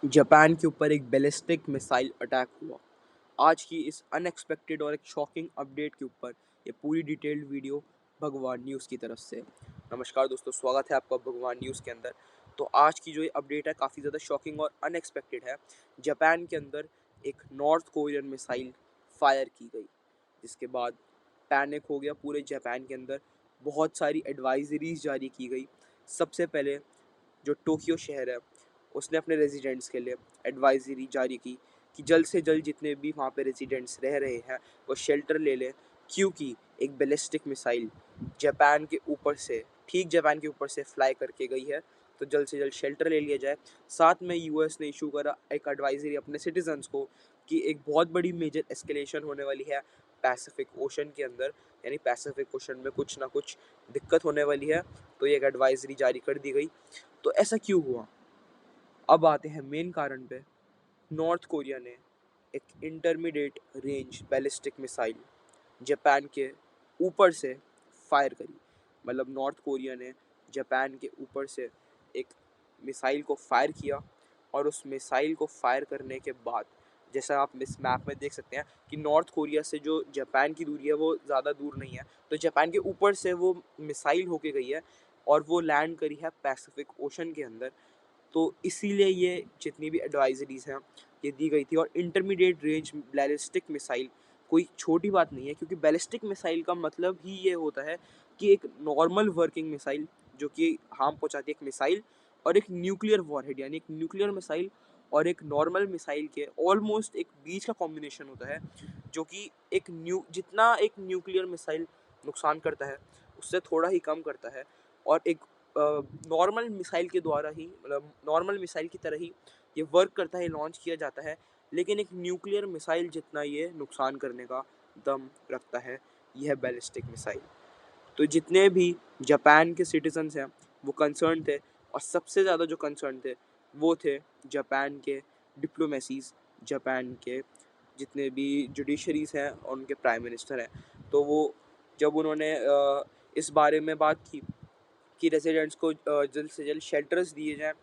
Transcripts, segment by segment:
Japan के ऊपर एक बैलिस्टिक मिसाइल अटैक हुआ। आज की इस अनएक्सपेक्टेड और एक शॉकिंग अपडेट के ऊपर ये पूरी डिटेल्ड वीडियो भगवान न्यूज़ की तरफ से। नमस्कार दोस्तों, स्वागत है आपका भगवान न्यूज़ के अंदर। तो आज की जो ये अपडेट है काफ़ी ज़्यादा शॉकिंग और अनएक्सपेक्टेड है। जापान के अंदर एक नॉर्थ कोरियन मिसाइल फायर की गई, जिसके बाद पैनिक हो गया पूरे जापान के अंदर। बहुत सारी एडवाइजरीज जारी की गई। सबसे पहले जो टोक्यो शहर है, उसने अपने रेजिडेंट्स के लिए एडवाइजरी जारी की कि जल्द से जल्द जितने भी वहाँ पे रेजिडेंट्स रह रहे हैं वो शेल्टर ले लें, क्योंकि एक बैलिस्टिक मिसाइल जापान के ऊपर से, ठीक जापान के ऊपर से फ्लाई करके गई है। तो जल्द से जल्द शेल्टर ले लिया जाए। साथ में यूएस ने इशू करा एक एडवाइजरी अपने सिटीजन्स को कि एक बहुत बड़ी मेजर एस्केलेशन होने वाली है पैसिफिक ओशन के अंदर, यानी पैसिफिक ओशन में कुछ ना कुछ दिक्कत होने वाली है। तो ये एक एडवाइजरी जारी कर दी गई। तो ऐसा क्यों हुआ? अब आते हैं मेन कारण पे। नॉर्थ कोरिया ने एक intermediate range ballistic missile Japan के ऊपर से फायर करी। मतलब नॉर्थ कोरिया ने जापान के ऊपर से एक मिसाइल को फायर किया, और उस मिसाइल को फायर करने के बाद, जैसा आप इस मैप में देख सकते हैं कि नॉर्थ कोरिया से जो जापान की दूरी है वो ज़्यादा दूर नहीं है। तो जापान के ऊपर से वो मिसाइल होके गई है और वो लैंड करी है पैसिफिक ओशन के अंदर। तो इसीलिए ये जितनी भी एडवाइजरीज हैं ये दी गई थी। और इंटरमीडिएट रेंज बैलिस्टिक मिसाइल कोई छोटी बात नहीं है, क्योंकि बैलिस्टिक मिसाइल का मतलब ही ये होता है कि एक नॉर्मल वर्किंग मिसाइल जो कि हार्म पहुंचाती है, एक मिसाइल और एक न्यूक्लियर वॉरहेड, यानी एक न्यूक्लियर मिसाइल और एक नॉर्मल मिसाइल के ऑलमोस्ट एक बीच का कॉम्बिनेशन होता है, जो कि एक जितना एक न्यूक्लियर मिसाइल नुकसान करता है उससे थोड़ा ही कम करता है। और एक नॉर्मल मिसाइल के द्वारा ही, मतलब नॉर्मल मिसाइल की तरह ही ये वर्क करता है, लॉन्च किया जाता है। लेकिन एक न्यूक्लियर मिसाइल जितना ये नुकसान करने का दम रखता है, यह बैलिस्टिक मिसाइल। तो जितने भी जापान के सिटीजन्स हैं वो कंसर्न थे, और सबसे ज़्यादा जो कंसर्न थे वो थे जापान के डिप्लोमेसीज, जापान के जितने भी जुडिशरीज हैं और उनके प्राइम मिनिस्टर हैं। तो वो जब उन्होंने इस बारे में बात की कि रेजिडेंट्स को जल्द से जल्द शेल्टर्स दिए जाएँ,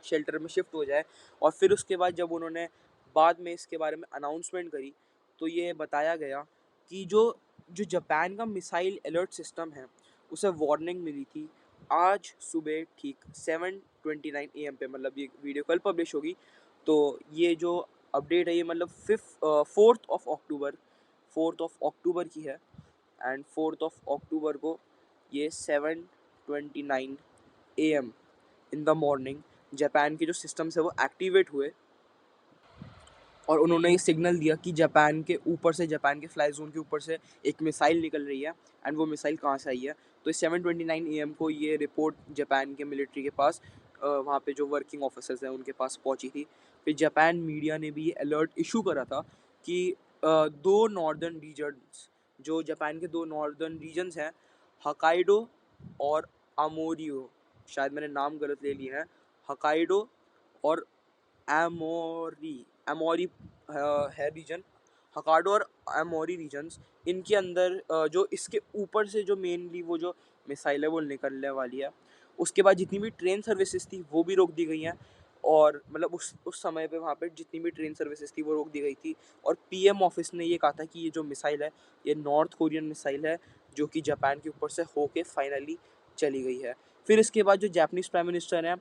शेल्टर में शिफ्ट हो जाए, और फिर उसके बाद जब उन्होंने बाद में इसके बारे में अनाउंसमेंट करी, तो ये बताया गया कि जो जो जापान का मिसाइल अलर्ट सिस्टम है उसे वार्निंग मिली थी आज सुबह ठीक 7:29 AM पे। मतलब ये वीडियो कल पब्लिश होगी। तो ये जो अपडेट है ये मतलब 4th of October की है। एंड 4th of October को ये 7:29 AM in the morning Japan के जो सिस्टम्स है वो एक्टिवेट हुए, और उन्होंने ये सिग्नल दिया कि जापान के ऊपर से, जापान के फ्लाई जोन के ऊपर से एक मिसाइल निकल रही है। एंड वो मिसाइल कहाँ से आई है? तो 7:29 AM को ये रिपोर्ट जापान के मिलिट्री के पास, वहाँ पे जो वर्किंग ऑफिसर्स हैं उनके पास पहुँची थी। फिर जापान मीडिया ने भी ये अलर्ट इशू करा था कि दो नॉर्दर्न रीजन्स, जो जापान के दो नॉर्दर्न रीजन्स हैं, हकाइडो और अमोरियो, शायद मैंने नाम गलत ले लिए हैं, हकाइडो और एमोरी एमोरी है रीजन, हकाडो और एमोरी रीजन्स, इनके अंदर जो इसके ऊपर से जो मेनली वो जो मिसाइल है वो निकलने वाली है। उसके बाद जितनी भी ट्रेन सर्विसेज थी वो भी रोक दी गई हैं, और मतलब उस समय पे वहाँ पे जितनी भी ट्रेन सर्विसेज थी वो रोक दी गई थी। और पीएम ऑफिस ने ये कहा था कि ये जो मिसाइल है ये नॉर्थ कोरियन मिसाइल है, जो कि जापान के ऊपर से होके फाइनली चली गई है। फिर इसके बाद जो जापानीज प्राइम मिनिस्टर हैं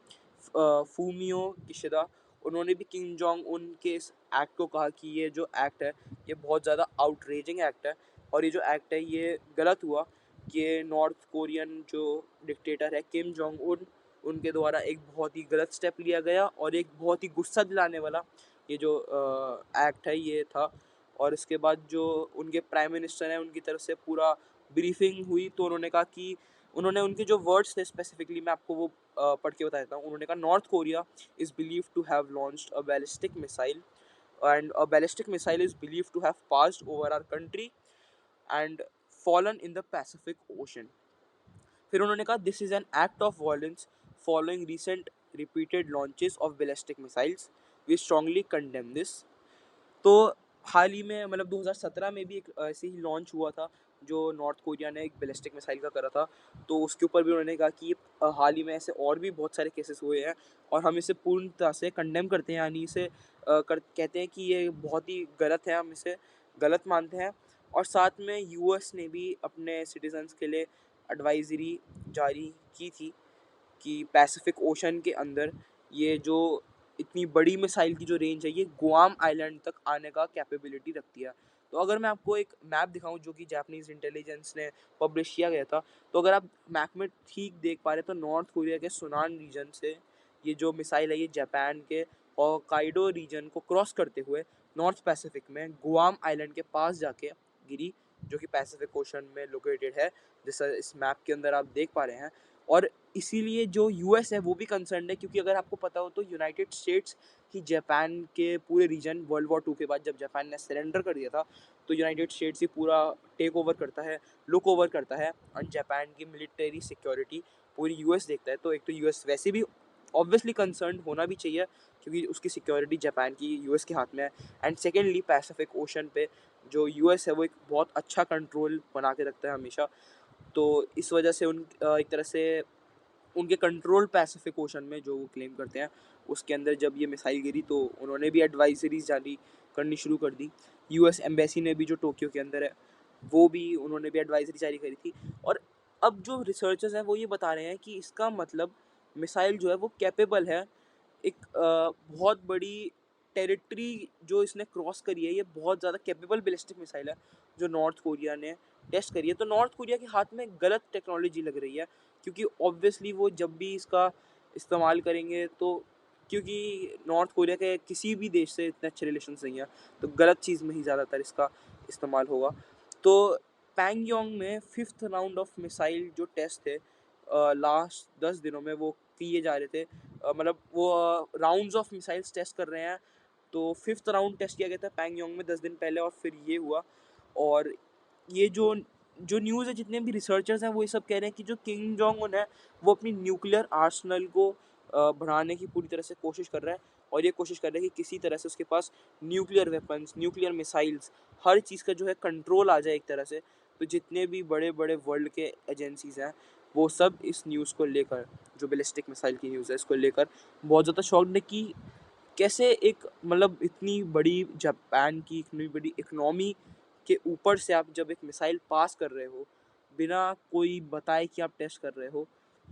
फूमियो किशिदा, उन्होंने भी किम जोंग उन के इस एक्ट को कहा कि ये जो एक्ट है ये बहुत ज़्यादा आउटरेजिंग एक्ट है, और ये जो एक्ट है ये गलत हुआ कि नॉर्थ कोरियन जो डिक्टेटर है किम जोंग उन, उनके द्वारा एक बहुत ही गलत स्टेप लिया गया, और एक बहुत ही गुस्सा दिलाने वाला ये जो एक्ट है ये था। और इसके बाद जो उनके प्राइम मिनिस्टर हैं उनकी तरफ से पूरा ब्रीफिंग हुई, तो उन्होंने कहा कि, उन्होंने उनके जो वर्ड्स थे स्पेसिफिकली मैं आपको वो पढ़ के बता देता हूँ। उन्होंने कहा north Korea is believed to have launched a ballistic missile, and a ballistic missile is believed to have passed over our country and fallen in the Pacific Ocean. फिर उन्होंने कहा this is an act of violence following recent repeated launches of ballistic missiles, we strongly condemn this. तो हाल ही में मतलब 2017 में भी एक ऐसे ही लॉन्च हुआ था जो नॉर्थ कोरिया ने एक बैलिस्टिक मिसाइल का करा था, तो उसके ऊपर भी उन्होंने कहा कि हाल ही में ऐसे और भी बहुत सारे केसेस हुए हैं और हम इसे पूर्णतः से कंडेम करते हैं, यानी इसे कहते हैं कि ये बहुत ही गलत है, हम इसे गलत मानते हैं। और साथ में यूएस ने भी अपने सिटीजन्स के लिए एडवाइजरी जारी की थी कि पैसिफिक ओशन के अंदर ये जो इतनी बड़ी मिसाइल की जो रेंज है, ये गुआम आइलैंड तक आने का कैपेबिलिटी रखती है। तो अगर मैं आपको एक मैप दिखाऊं जो कि जापानीज इंटेलिजेंस ने पब्लिश किया गया था, तो अगर आप मैप में ठीक देख पा रहे तो नॉर्थ कोरिया के सुनान रीजन से ये जो मिसाइल है, ये जापान के होक्काइडो रीजन को क्रॉस करते हुए नॉर्थ पैसिफिक में गुआम आइलैंड के पास जाके गिरी, जो कि पैसिफिक ओशन में लोकेटेड है, जैसा इस मैप के अंदर आप देख पा रहे हैं। और इसीलिए जो यूएस है वो भी कंसर्न है, क्योंकि अगर आपको पता हो तो यूनाइटेड स्टेट्स ही जापान के पूरे रीजन वर्ल्ड वॉर 2 के बाद जब जापान ने सरेंडर कर दिया था, तो यूनाइटेड स्टेट्स ही पूरा टेक ओवर करता है, लुक ओवर करता है, और जापान की मिलिट्री सिक्योरिटी पूरी यूएस देखता है। तो एक तो यूएस वैसे भी ऑब्वियसली कंसर्न होना भी चाहिए, क्योंकि उसकी सिक्योरिटी जापान की यूएस के हाथ में है। एंड सेकेंडली पैसिफिक ओशन पे जो यूएस है वो एक बहुत अच्छा कंट्रोल बना के रखता है हमेशा। तो इस वजह से एक तरह से उनके कंट्रोल पैसिफिक ओशन में जो वो क्लेम करते हैं, उसके अंदर जब ये मिसाइल गिरी तो उन्होंने भी एडवाइजरीज जारी करनी शुरू कर दी। यूएस एम्बेसी ने भी, जो टोक्यो के अंदर है, वो भी उन्होंने भी एडवाइजरी जारी करी थी। और अब जो रिसर्चर्स हैं वो ये बता रहे हैं कि इसका मतलब मिसाइल जो है वो कैपेबल है एक बहुत बड़ी टेरिटरी जो इसने क्रॉस करी है, ये बहुत ज़्यादा कैपेबल बैलिस्टिक मिसाइल है जो नॉर्थ कोरिया ने टेस्ट करी है। तो नॉर्थ कोरिया के हाथ में गलत टेक्नोलॉजी लग रही है, क्योंकि ऑब्वियसली वो जब भी इसका इस्तेमाल करेंगे तो, क्योंकि नॉर्थ कोरिया के किसी भी देश से इतने अच्छे रिलेशन नहीं है, तो गलत चीज़ में ही ज़्यादातर इसका इस्तेमाल होगा। तो पैंगयोंग में 5th राउंड ऑफ मिसाइल जो टेस्ट थे लास्ट 10 दिनों में वो किए जा रहे थे, मतलब वो राउंड्स ऑफ मिसाइल्स टेस्ट कर रहे हैं। तो 5th राउंड टेस्ट किया गया था पैंगयोंग में 10 दिन पहले, और फिर ये हुआ। और ये जो जो न्यूज़ है, जितने भी रिसर्चर्स हैं वो ये सब कह रहे हैं कि जो किम जोंग उन है वो अपनी न्यूक्लियर आर्सनल को बढ़ाने की पूरी तरह से कोशिश कर रहा है, और ये कोशिश कर रहा है कि किसी तरह से उसके पास न्यूक्लियर वेपन्स, न्यूक्लियर मिसाइल्स, हर चीज़ का जो है कंट्रोल आ जाए एक तरह से। तो जितने भी बड़े बड़े वर्ल्ड के एजेंसीज हैं वो सब इस न्यूज़ को लेकर, जो बैलिस्टिक मिसाइल की न्यूज़ है इसको लेकर बहुत ज़्यादा शॉक्ड है कि कैसे एक, मतलब इतनी बड़ी जापान की इतनी बड़ी इकनॉमी के ऊपर से आप जब एक मिसाइल पास कर रहे हो बिना कोई बताए कि आप टेस्ट कर रहे हो,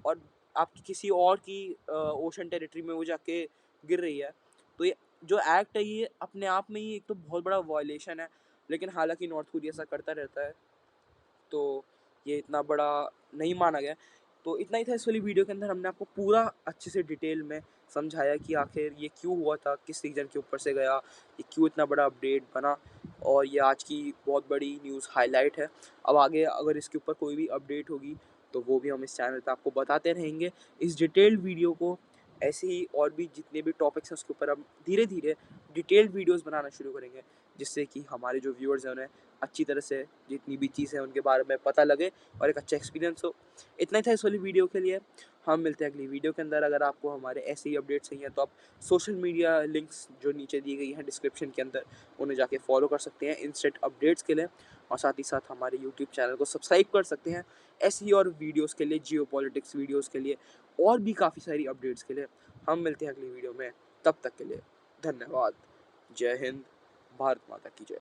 और आपकी किसी और की ओशन टेरिटरी में वो जाके गिर रही है, तो ये जो एक्ट है ये अपने आप में ही एक तो बहुत बड़ा वायलेशन है। लेकिन हालांकि नॉर्थ कोरिया ऐसा करता रहता है, तो ये इतना बड़ा नहीं माना गया। तो इतना ही था इस वाली वीडियो के अंदर, हमने आपको पूरा अच्छे से डिटेल में समझाया कि आखिर ये क्यों हुआ था, किस रीजन के ऊपर से गया, ये क्यों इतना बड़ा अपडेट बना, और ये आज की बहुत बड़ी न्यूज़ हाईलाइट है। अब आगे अगर इसके ऊपर कोई भी अपडेट होगी तो वो भी हम इस चैनल पे आपको बताते रहेंगे। इस डिटेल्ड वीडियो को ऐसे ही और भी जितने भी टॉपिक्स हैं उसके ऊपर हम धीरे धीरे डिटेल्ड वीडियोस बनाना शुरू करेंगे, जिससे कि हमारे जो व्यूअर्स हैं उन्हें अच्छी तरह से जितनी भी चीज़ें हैं उनके बारे में पता लगे और एक अच्छा एक्सपीरियंस हो। इतना ही था इस वाली वीडियो के लिए। हम मिलते हैं अगली वीडियो के अंदर। अगर आपको हमारे ऐसे ही अपडेट्स चाहिए तो आप सोशल मीडिया लिंक्स जो नीचे दी गई हैं डिस्क्रिप्शन के अंदर, उन्हें जाके फॉलो कर सकते हैं इंस्टेंट अपडेट्स के लिए, और साथ ही साथ हमारे यूट्यूब चैनल को सब्सक्राइब कर सकते हैं ऐसी ही और वीडियोज़ के लिए, जियो पॉलिटिक्स वीडियोज़ के लिए, और भी काफ़ी सारी अपडेट्स के लिए। हम मिलते हैं अगली वीडियो में, तब तक के लिए धन्यवाद। जय हिंद, भारत माता की जय।